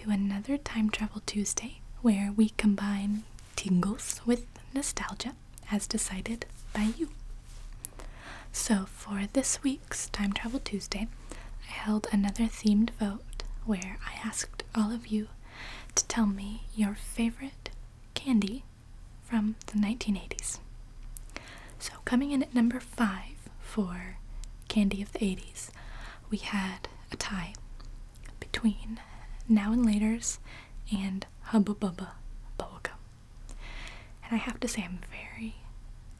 to another Time Travel Tuesday where we combine tingles with nostalgia as decided by you. So for this week's Time Travel Tuesday, I held another themed vote where I asked all of you to tell me your favorite candy from the 1980s. So coming in at number 5 for candy of the 80s, we had a tie between Now and Later's and Hubba Bubba bubblegum. And I have to say I'm very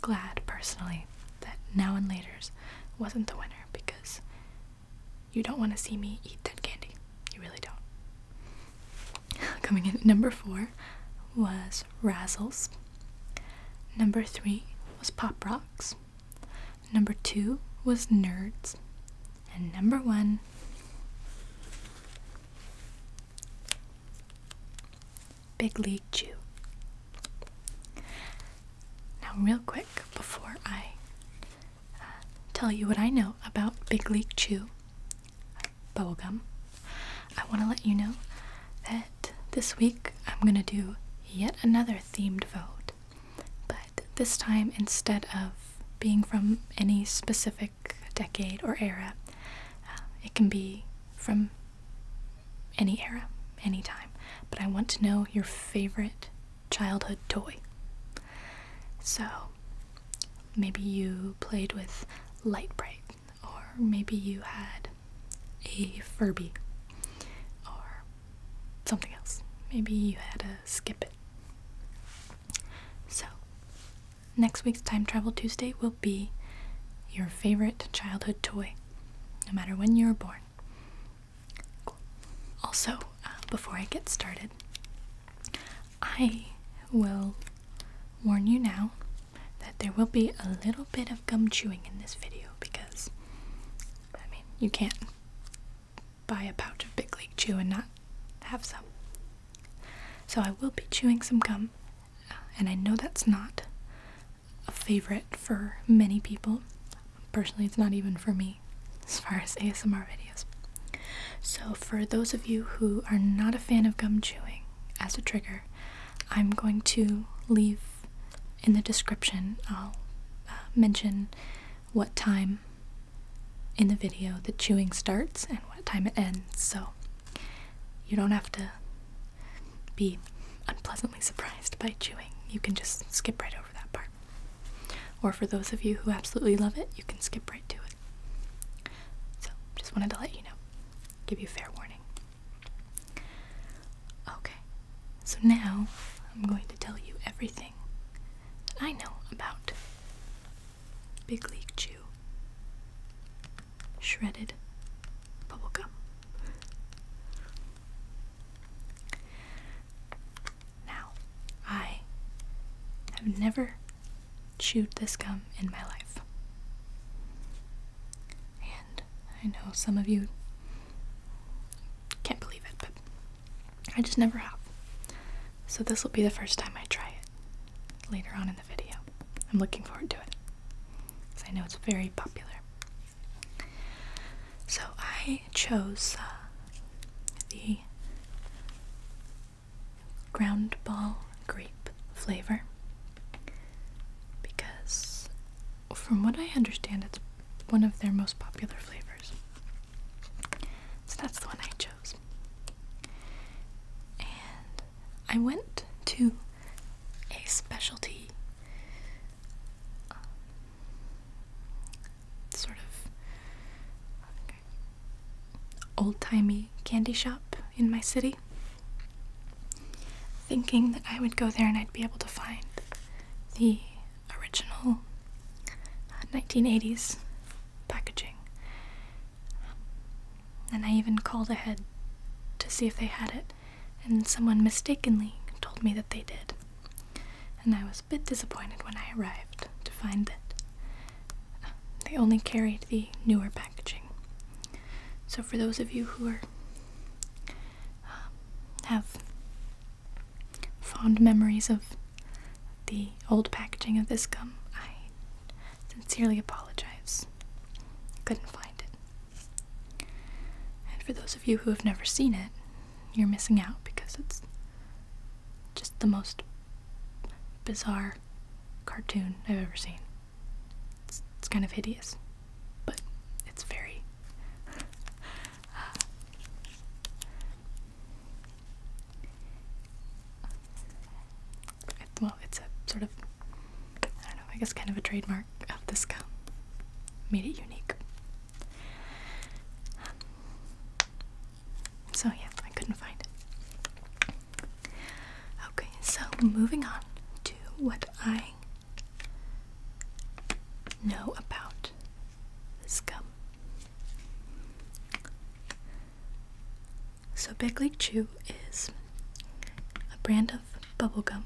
glad personally that Now and Later's wasn't the winner, because you don't want to see me eat dead candy. You really don't. Coming in at number 4 was Razzles. Number 3 was Pop Rocks. Number 2 was Nerds. And number 1, Big League Chew. Now real quick, before I tell you what I know about Big League Chew bubblegum, I want to let you know that this week I'm going to do yet another themed vote, but this time instead of being from any specific decade or era, it can be from any era, any time, but I want to know your favorite childhood toy. So maybe you played with Light Bright, or maybe you had a Furby, or something else. Maybe you had a Skip It. So next week's Time Travel Tuesday will be your favorite childhood toy, no matter when you were born. Cool. Also, before I get started, I will warn you now that there will be a little bit of gum chewing in this video, because, I mean, you can't buy a pouch of Big League Chew and not have some. So I will be chewing some gum, and I know that's not a favorite for many people. Personally, it's not even for me as far as ASMR videos. So for those of you who are not a fan of gum chewing, as a trigger, I'm going to leave in the description, I'll mention what time in the video the chewing starts and what time it ends, so you don't have to be unpleasantly surprised by chewing. You can just skip right over that part. Or for those of you who absolutely love it, you can skip right to it. So, just wanted to let you know. Give you fair warning. Okay, so now I'm going to tell you everything that I know about Big League Chew shredded bubblegum. Now, I have never chewed this gum in my life. And I know some of you can't believe it, but I just never have. So this will be the first time I try it later on in the video. I'm looking forward to it, because I know it's very popular. So I chose the ground ball grape flavor because, from what I understand, it's one of their most popular flavors. So that's the one I chose. And I went to a specialty sort of old-timey candy shop in my city, thinking that I would go there and I'd be able to find the original 1980s packaging. And I even called ahead to see if they had it, and someone mistakenly told me that they did. And I was a bit disappointed when I arrived to find that they only carried the newer packaging. So for those of you who are have fond memories of the old packaging of this gum, I sincerely apologize. Couldn't find it. And for those of you who have never seen it, you're missing out because it's just the most bizarre cartoon I've ever seen. It's kind of hideous, but it's very well, it's a sort of, I don't know, I guess kind of a trademark of this gum. Made it unique. So yeah, I couldn't find it. Okay, so moving on to what I know about this gum. So Big League Chew is a brand of bubblegum.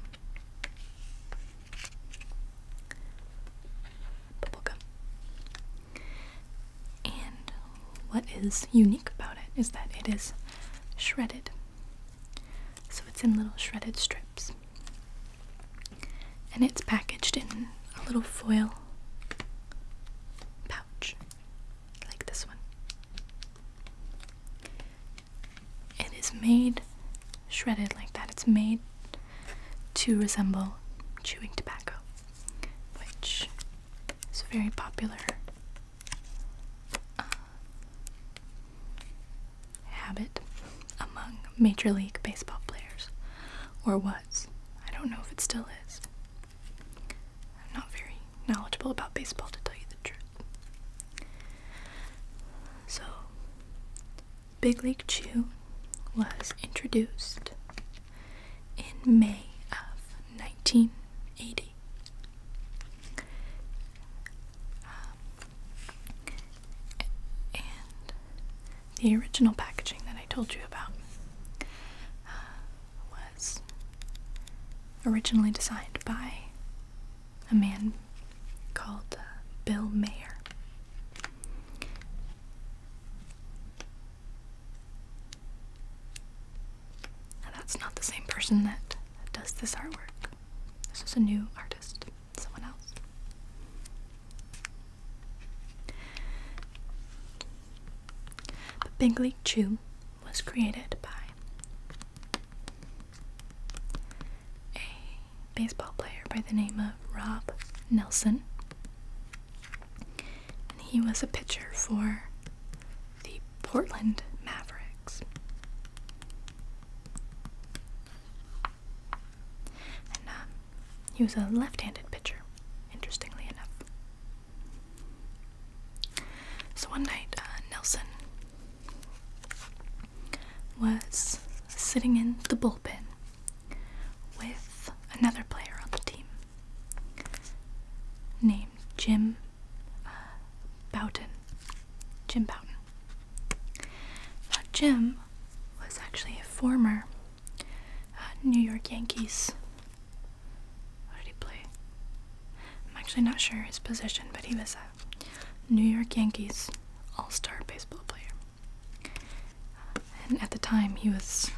And what is unique about it is that it is shredded. So it's in little shredded strips. And it's packaged in a little foil pouch, like this one. It is made shredded like that. It's made to resemble chewing tobacco, which is very popular habit among Major League Baseball players, or was. I don't know if it still is. I'm not very knowledgeable about baseball, to tell you the truth. So, Big League Chew was introduced in May of 1980. And the original packaging that I told you about was originally designed by a man called Bill Mayer. Now, that's not the same person that does this artwork. This is a new artist, someone else. The Big League Chew was created by a baseball player by the name of Rob Nelson. And he was a pitcher for the Portland Mavericks. And he was a left-handed pitcher, interestingly enough. So one night, Nelson was sitting in the bullpen with another player on the team named Jim Bouton. Jim Bouton. Now, Jim was actually a former New York Yankees. What did he play? I'm actually not sure his position, but he was a New York Yankees all-star baseball player. And at the time, he was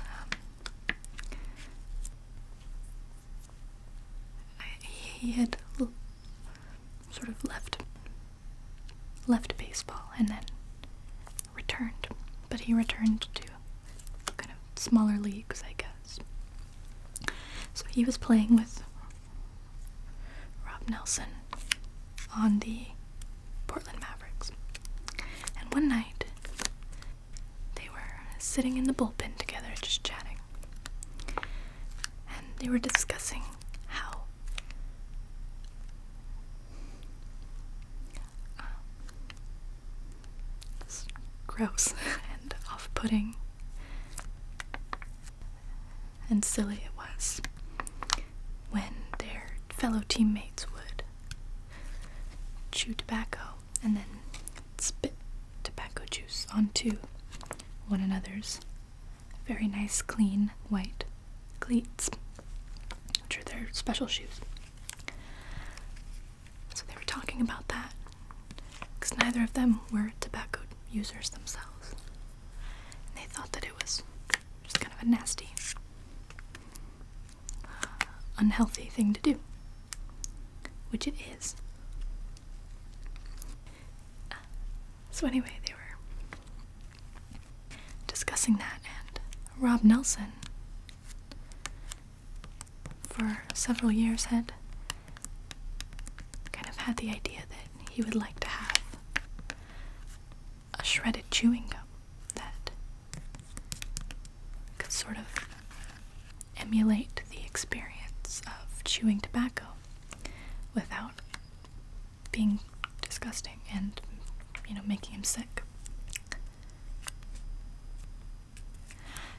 he had sort of left baseball and then returned, but he returned to kind of smaller leagues, I guess. So he was playing with Rob Nelson on the Portland Mavericks. And one night, they were sitting in the bullpen together, just chatting. And they were discussing how gross and off-putting and silly it was when their fellow teammates would chew tobacco and then spit tobacco juice onto one another's very nice, clean, white cleats, which are their special shoes. So they were talking about that, because neither of them were tobacco users themselves. And they thought that it was just kind of a nasty, unhealthy thing to do, which it is. So anyway, they were discussing that, and Rob Nelson, for several years, had kind of had the idea that he would like to have a shredded chewing gum that could sort of emulate the experience of chewing tobacco without being disgusting and, making him sick.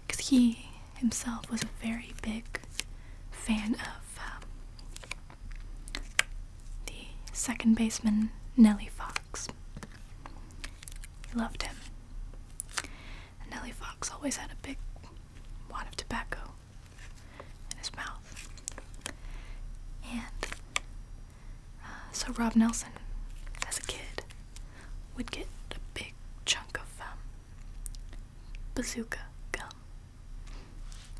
Because he himself was a very big fan of the second baseman Nellie Fox. He loved him. And Nellie Fox always had a big wad of tobacco in his mouth. And so Rob Nelson, as a kid, would get a big chunk of bazooka gum,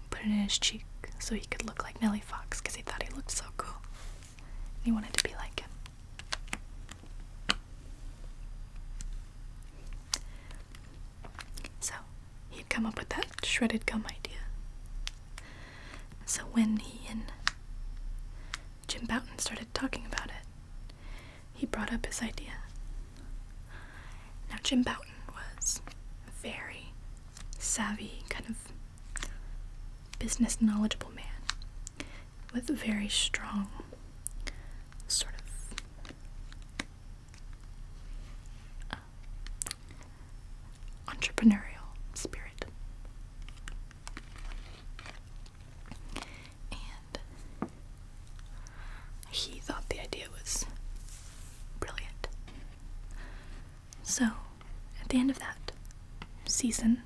put it in his cheek so he could look like Nellie Fox, because he thought he looked so cool. He wanted to be like him. So he'd come up with that shredded gum idea. So when he and Jim Bouton started talking about it, he brought up his idea. Now, Jim Bouton was a very savvy, kind of business knowledgeable man with a very strong sort of entrepreneurial spirit. And he thought the idea was brilliant. So, at the end of that season,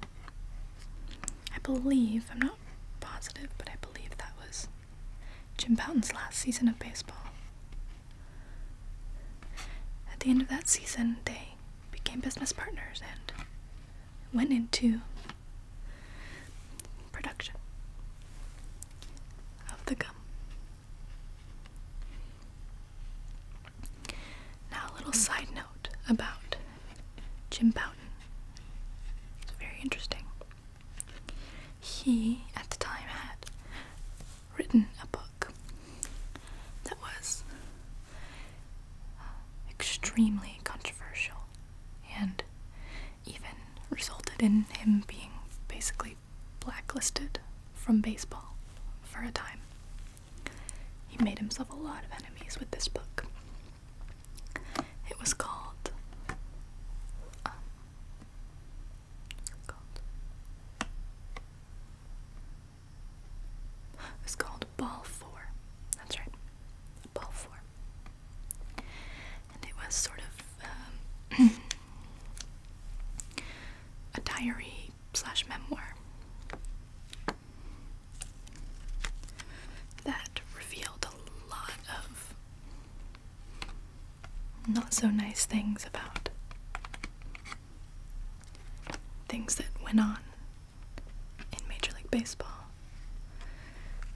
I believe, I'm not positive, but I believe that was Jim Bouton's last season of baseball. At the end of that season, they became business partners and went into production of the gum. Now, a little side note about Jim Bouton. It's very interesting. He, at the time, had written a book that was extremely controversial and even resulted in him being basically blacklisted from baseball for a time. He made himself a lot of enemies with this book. It was called Ball 4. That's right. Ball 4. And it was sort of a diary / memoir that revealed a lot of not so nice things about things that went on in Major League Baseball.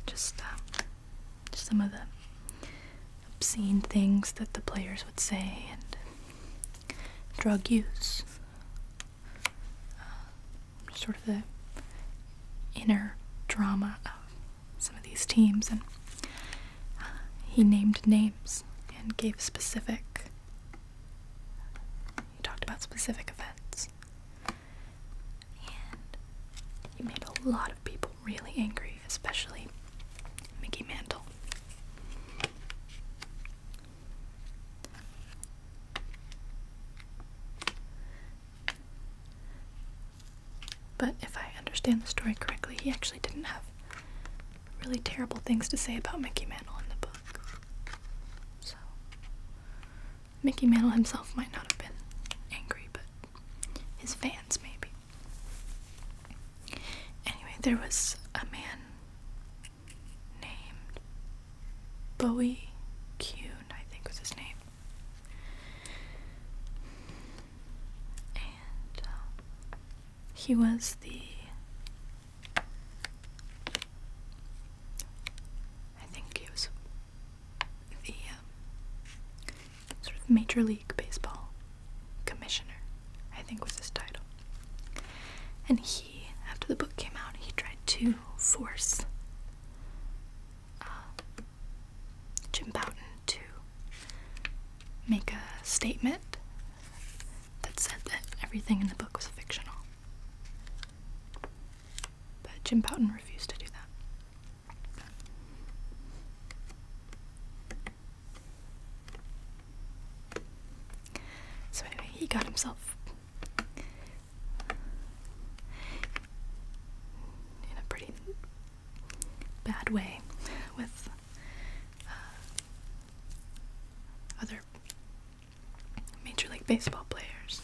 Just some of the obscene things that the players would say, and drug use, sort of the inner drama of some of these teams. And he named names and gave he talked about specific events, and he made a lot of people really angry, especially Mickey Mantle. But if I understand the story correctly, he actually didn't have really terrible things to say about Mickey Mantle in the book. So, Mickey Mantle himself might not have been angry, but his fans maybe. Anyway, there was a man named Bowie Kuhn, I think was his name. And he was the sort of Major League Baseball commissioner, I think was his title. And he, after the book came out, he tried Jim Bouton to make a statement that said that everything in the book was fictional. But Jim Bouton refused to do that. So anyway, he got himself in a pretty bad way with other Major League Baseball players.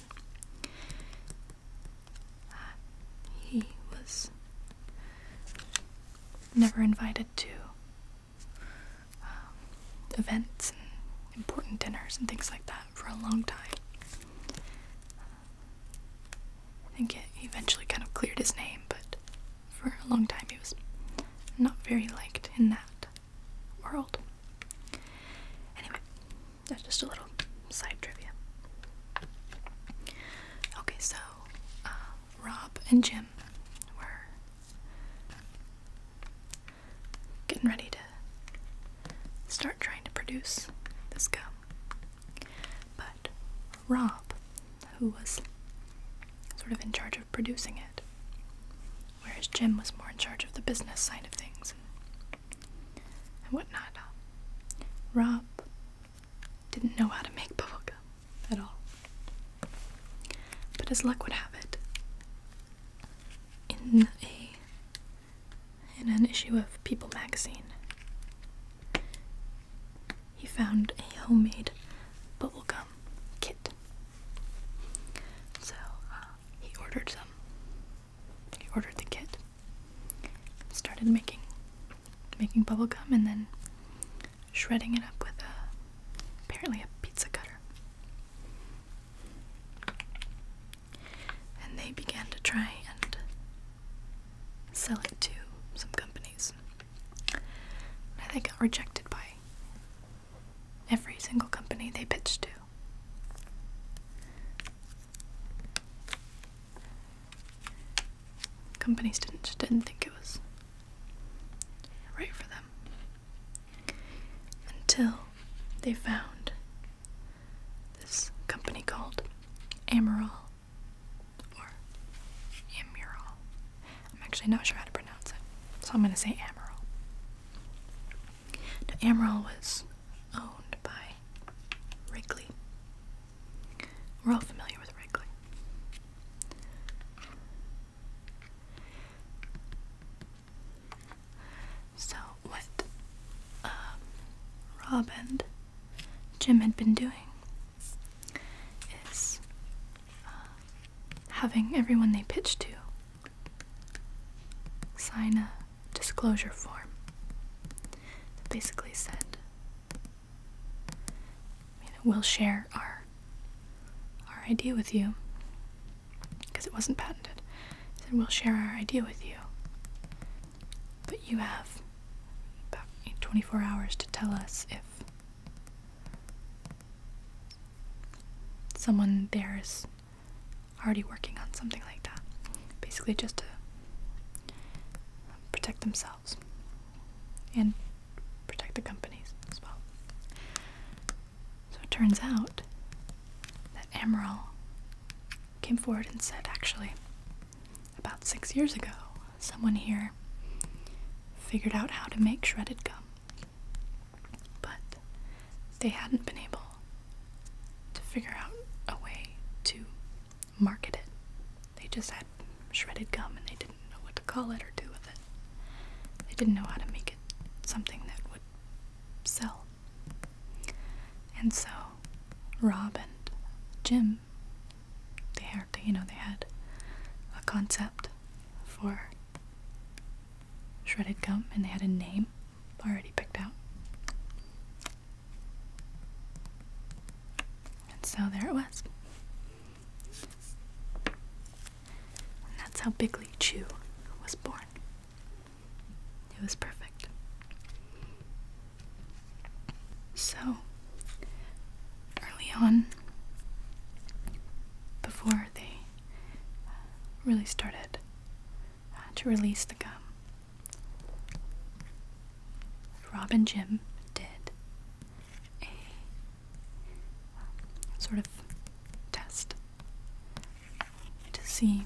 He was never invited to events and important dinners and things like that for a long time. I think it eventually kind of cleared his name, but for a long time he was not very liked in that world. Anyway, that's just a little side trivia. Okay, so Rob and Jim were getting ready to start trying to produce this gum. But Rob, who was sort of in charge of producing it, whereas Jim was more in charge of the business side of things and whatnot, Rob didn't know how to make bubblegum at all. But as luck would have it, in an issue of People magazine, he found a homemade bubblegum kit. So he ordered some. He ordered the kit, started making bubblegum, and then shredding it up with apparently a pizza cutter. And they began to try and sell it to some companies. And they got rejected by every single company they pitched to. Companies didn't think it was right for them until they found this company called Amaral, or Amural. I'm actually not sure how to pronounce it, so I'm going to say Amaral. Now, Amaral was owned by Wrigley. We're all familiar with Wrigley. So what Rob and Jim had been doing is having everyone they pitched to sign a disclosure form that basically said, we'll share our idea with you, because it wasn't patented. It said, we'll share our idea with you, but you have about 24 hours to tell us if someone there is already working on something like that. Basically just to protect themselves and protect the companies as well. So it turns out that Amaral came forward and said, actually, about 6 years ago, someone here figured out how to make shredded gum, but they hadn't been able to figure out a way to market it. They just had shredded gum and they didn't know what to call it or do with it. They didn't know how to make it something that would sell. And so Rob and Jim, they had a concept for shredded gum, and they had a name already picked out. And so there it was. And that's how Big League Chew was born. It was perfect. So, early on, before they really started to release the gum, Rob and Jim did sort of test to see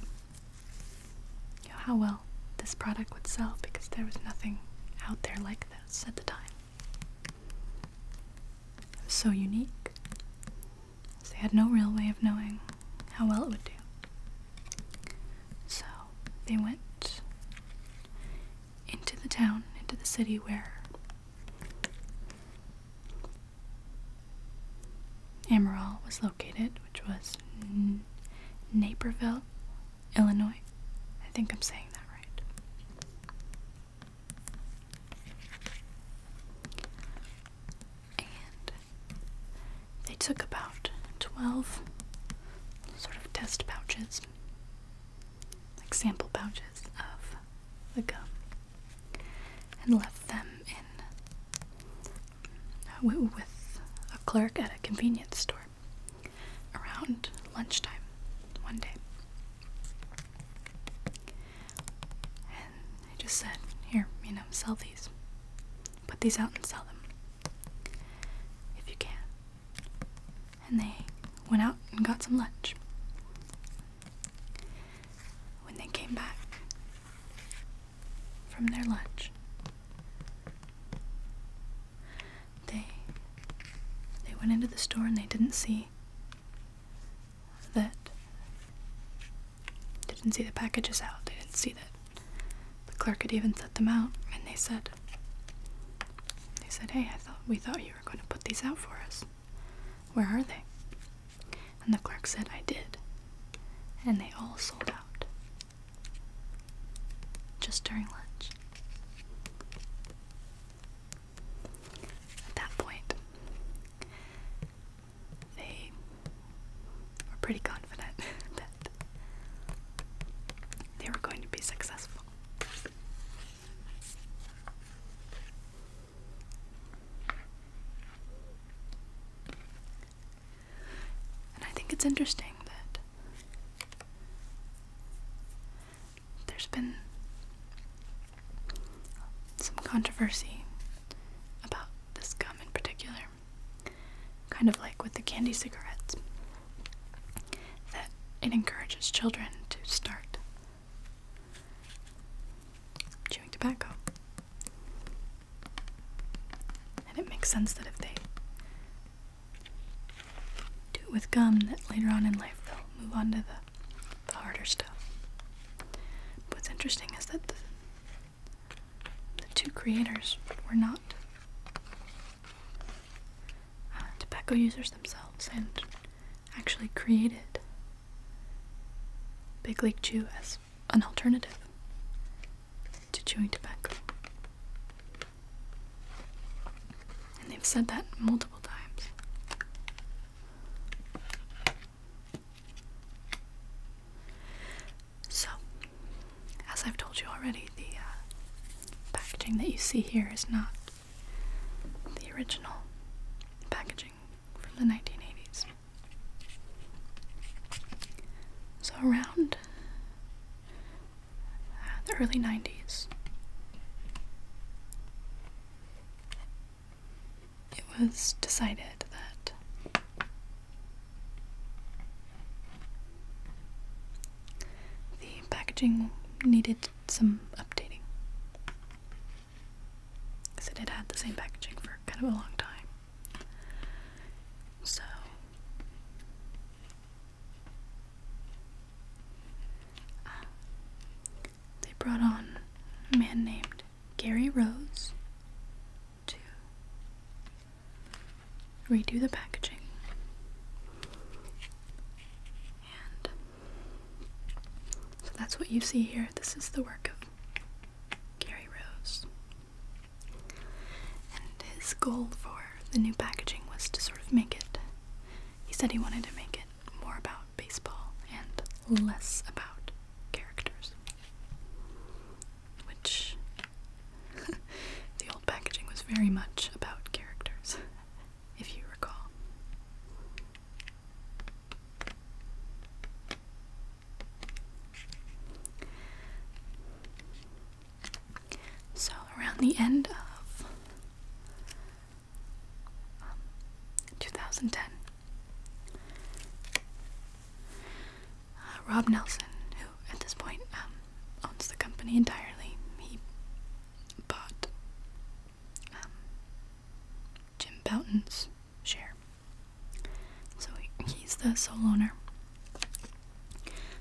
how well this product would sell, because there was nothing out there like this at the time. It was so unique. So they had no real way of knowing how well it would do. So they went into the town, into the city where Amaral was located, which was Naperville, Illinois. I think I'm saying that right. And they took about 12 sort of test pouches, like sample pouches of the gum, and left them in with a clerk at a convenience store around lunchtime one day. And they just said, here, sell these. Put these out and sell them, if you can. And they went out and got some lunch. When they came back from their lunch, they went into the store and they didn't see the packages out. They didn't see that the clerk had even set them out, and they said, hey, we thought you were going to put these out for us. Where are they? And the clerk said, I did. And they all sold out. Just during lunch. At that point, they were pretty confident that they were going to be successful. And I think it's interesting that there's been some controversy about this gum in particular, kind of like with the candy cigarettes, that it encourages children to start chewing tobacco. And it makes sense that if they do it with gum, that later on in life they'll move on to the harder stuff. But what's interesting is that the two creators were not tobacco users themselves, and actually created Big League Chew as an alternative to chewing tobacco. And they've said that multiple times. So, as I've told you already, the packaging that you see here is not the original packaging from the 1980s. So around the early 90s, it was decided that the packaging needed some updating, because it had had the same packaging for kind of a long time. So they brought on a man named Gary Rose to redo the packaging. And so that's what you see here. This is the work of Gary Rose. And his goal for the new packaging was to sort of make it, he said he wanted to make it more about baseball and less about characters. Which, the old packaging was very much about characters, if you recall. So around the end of 2010, Rob Nelson, who at this point owns the company entirely, he bought Jim Bouton's share. So he's the sole owner.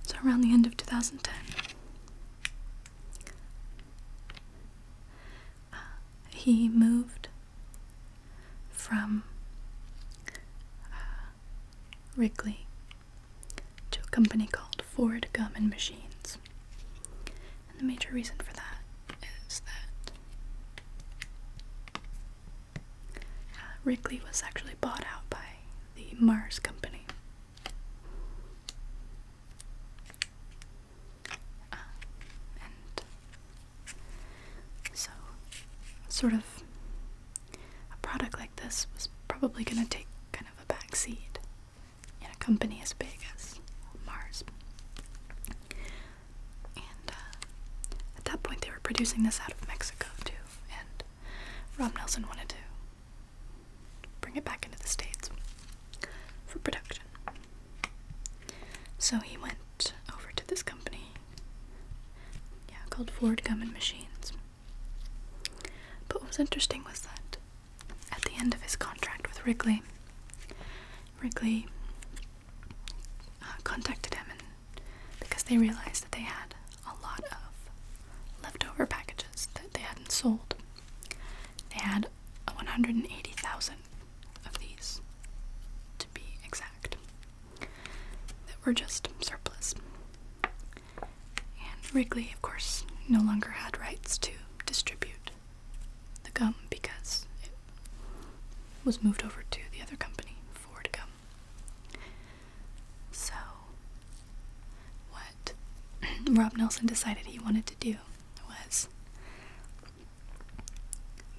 So around the end of 2010, he moved from Wrigley to a company called Ford Gum and Machines. And the major reason for that is that Wrigley was actually bought out by the Mars Company. And so, sort of, a product like this was probably going to take kind of a back seat in a company as big as Mars. And at that point, they were producing this out of Mexico too, and Rob Nelson wanted to bring it back into the States for production. So he went over to this company, called Ford Gum and Machines. But what was interesting was that at the end of his contract with Wrigley contacted him, and because they realized that they had a lot of leftover packages that they hadn't sold. They had 180,000 of these, to be exact, that were just surplus. And Wrigley, of course, no longer had rights to distribute the gum because it was moved over to the other company, Ford Gum. So, what Rob Nelson decided he wanted to do was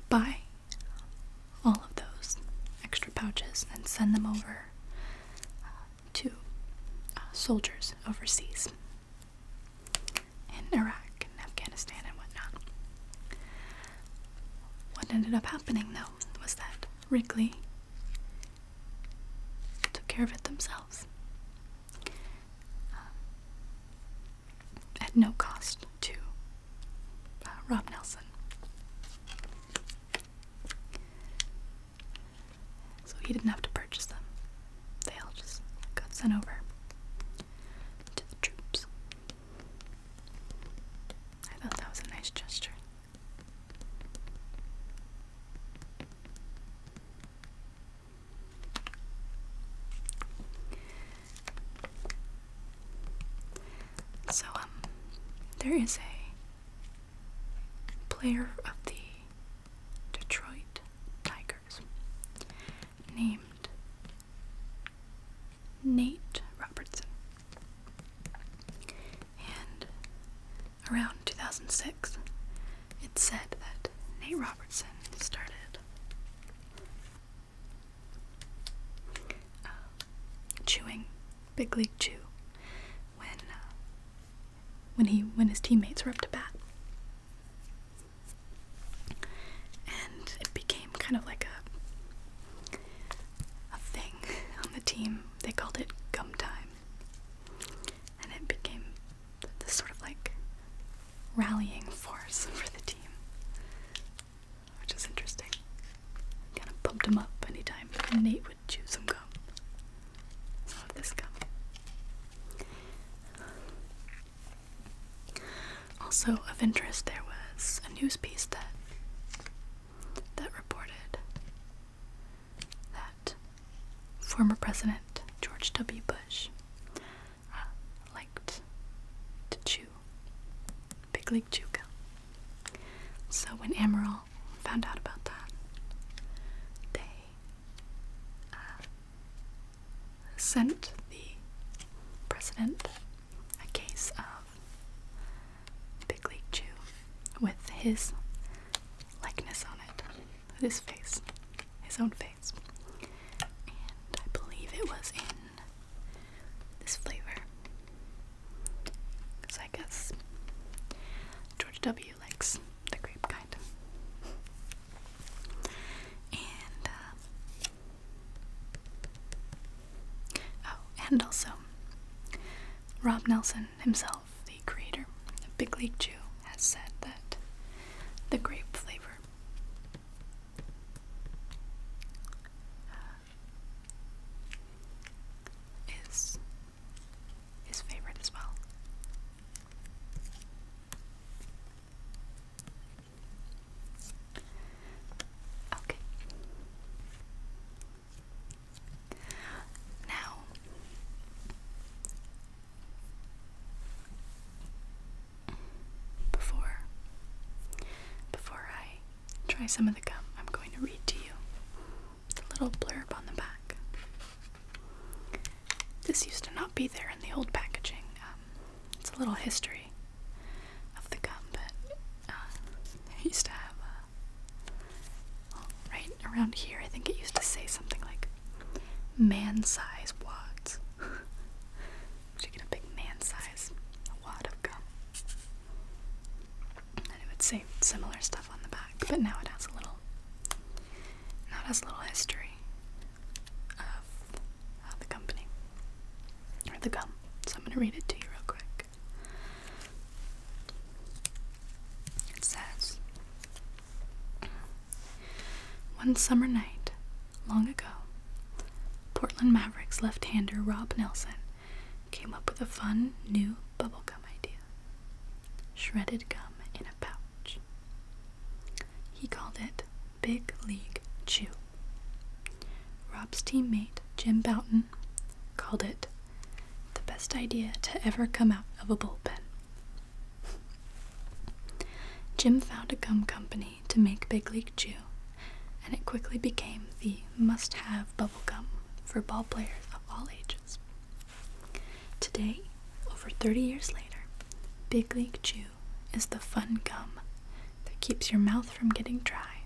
buy all of those extra pouches and send them over to soldiers overseas in Iraq and Afghanistan and whatnot. What ended up happening, though, was that Wrigley took care of it themselves at no cost to Rob Nelson. So he didn't have to purchase them. They all just got sent over to the troops. I thought that was a nice gesture. So, there is a player of the Detroit Tigers named Nate Robertson. And around 2006, it said that Nate Robertson started chewing Big League Chew when his teammates were up to bat. And it became kind of like a thing on the team. They called it gum time. And it became this sort of like rallying force for the team, which is interesting. Kind of pumped him up anytime Nate would chew some gum. Some of this gum. Also of interest, there was a news piece that reported that former President George W. Bush liked to chew Big League Chew gum. So when Amaral found out about that, they sent the president a case of Big League Chew with his likeness on it, with his face, his own face. And I believe it was in this flavor, because I guess George W. likes the grape kind. And, and also, Rob Nelson himself, the creator of Big League Chew, has said that the grape flavor is his favorite as well. Okay. Now, before I try some of the gum, I'm going to read to you the little blurb on the back. This used to not be there in the old packaging. It's a little history of the gum, but it used to have, right around here, I think it used to say something like man-size wads. You get a big man-size wad of gum. And it would say similar stuff on the back, but now it has a little history of the company, or the gum. So I'm going to read it to you real quick. It says, one summer night, long ago, Portland Mavericks left-hander Rob Nelson came up with a fun, new bubblegum idea. Shredded gum in a pouch. He called it Big League Chew. Rob's teammate, Jim Bouton, called it the best idea to ever come out of a bullpen. Jim found a gum company to make Big League Chew, and it quickly became the must-have bubblegum for ball players of all ages. Today, over 30 years later, Big League Chew is the fun gum that keeps your mouth from getting dry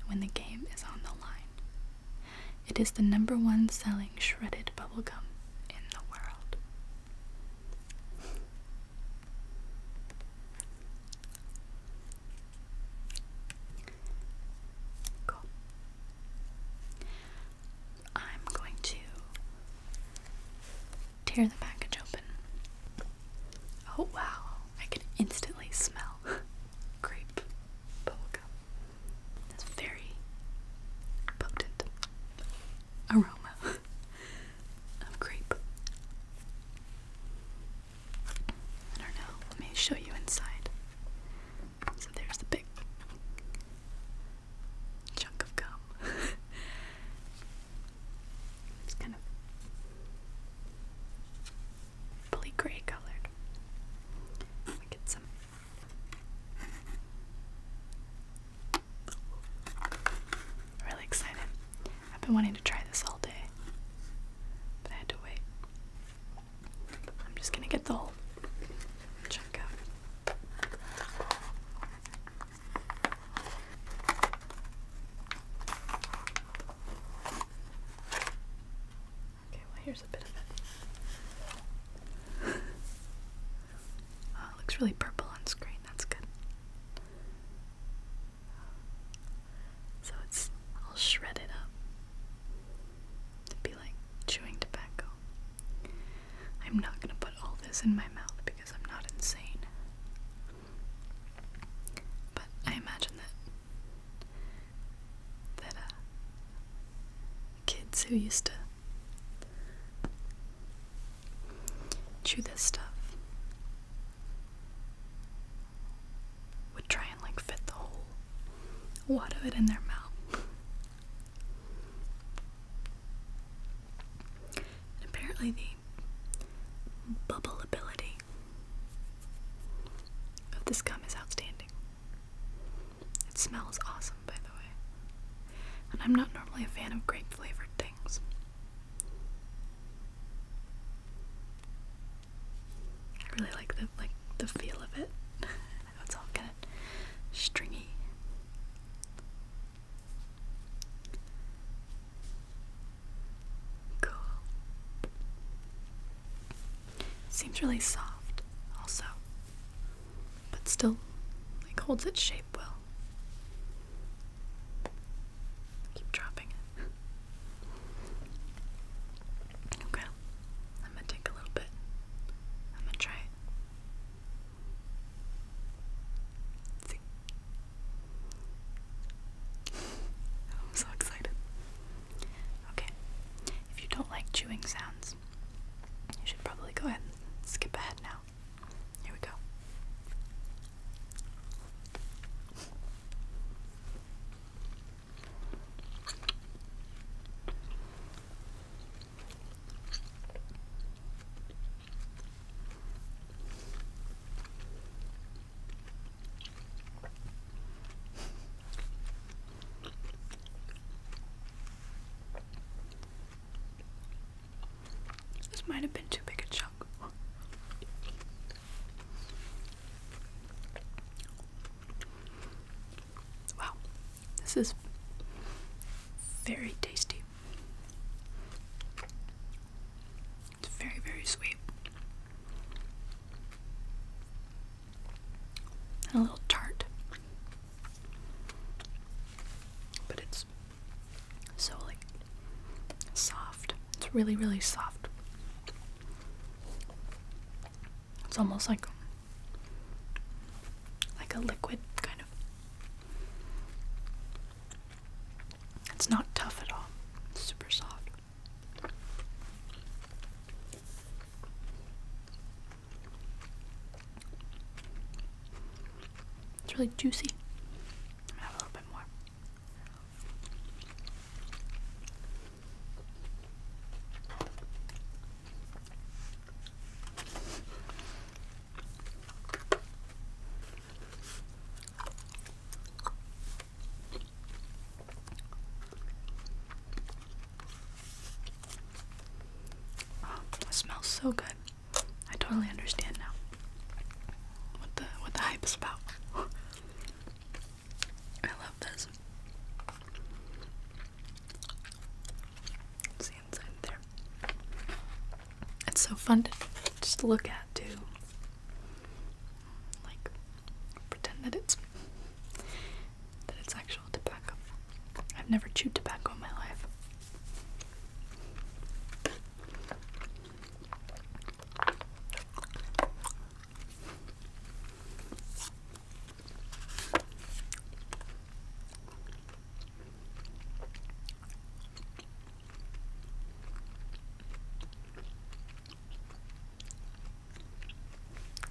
when the game is on the line. It is the #1 selling shredded bubblegum in the world. Cool. I'm going to tear the package open. Oh wow, I can instantly smell grape bubblegum. It's very potent aroma of grape. I don't know, let me show you inside. So there's the big chunk of gum. It's kind of purpley gray colored. Let me get some. Really excited. I've been wanting to try this all day, but I had to wait. I'm just gonna get the whole chunk out. Okay, well here's a bit of it. Oh, it looks really purple on screen, that's good. So it's all shredded up to be like chewing tobacco. I'm not gonna put all this in my mouth because I'm not insane. But I imagine that kids who used to chew this stuff would try and like fit the whole wad of it in their mouth. And apparently the bubble ability of this gum is outstanding. It smells awesome, by the way. And I'm not normally a fan of grape flavored things. I really like the feel of it. It's all kind of stringy. Cool. It seems really soft, also, but still like holds its shape well. Keep dropping it. Okay, I'm gonna take a little bit and might have been too big a chunk. Wow, this is very tasty. It's very, very sweet. And a little tart. But it's so like soft. It's really, really soft. It's almost like a liquid kind of. It's not tough at all. It's super soft. It's really juicy. I'm gonna have a little bit more. It smells so good. I totally understand now what the hype is about. I love this. See inside there. It's so fun to just look at too. Like pretend that it's actual tobacco. I've never chewed tobacco in my life.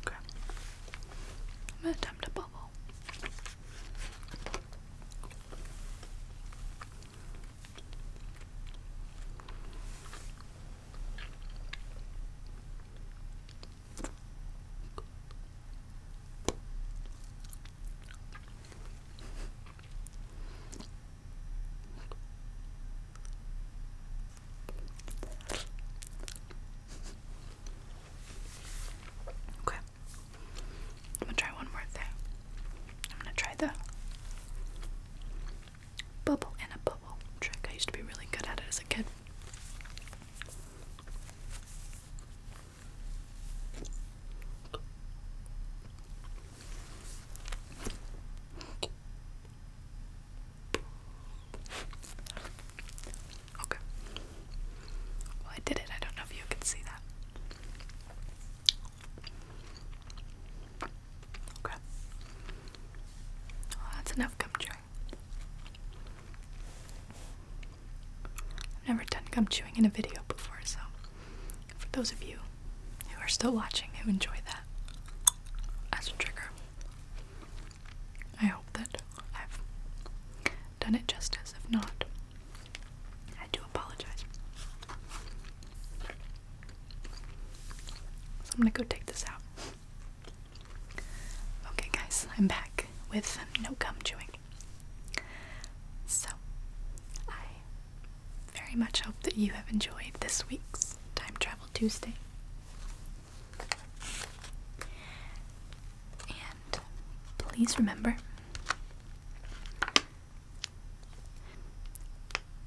Okay. I'm gonna attempt a bubble. Okay. I'm gonna try one more thing. I'm gonna try the bubble in a bubble trick. I used to be really good at it as a kid. Okay. Well, I did it. I don't know if you can see that. Okay. Well, that's enough gum chewing. I've never done gum chewing in a video before, so for those of you who are still watching who enjoy that as a trigger, I hope that I've done it justice. If not, I do apologize. So I'm gonna go take this out. Okay guys, I'm back with no gum chewing. So, I very much hope that you have enjoyed this week's Time Travel Tuesday. And please remember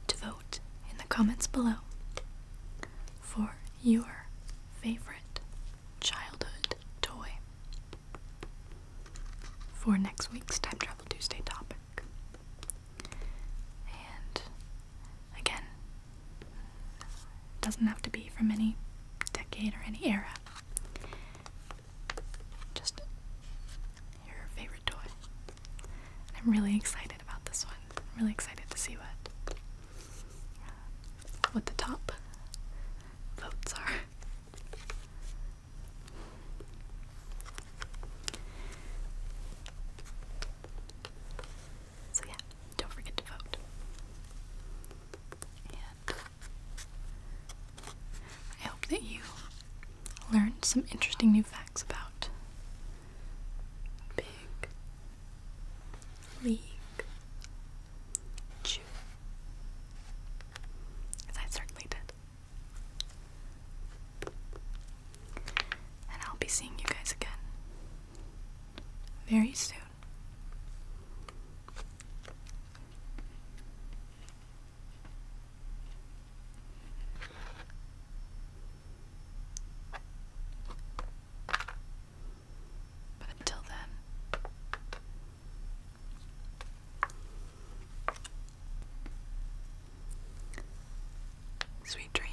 to vote in the comments below for your favorite childhood toy for next week's Time Travel Tuesday topic. And again, it doesn't have to be from any decade or any era. Just your favorite toy. And I'm really excited about this one. I'm really excited to see what the top votes are. So yeah, don't forget to vote. And I hope that you learned some interesting new facts about Big League Chew. Because I certainly did. be seeing you guys again very soon. But until then, sweet dreams.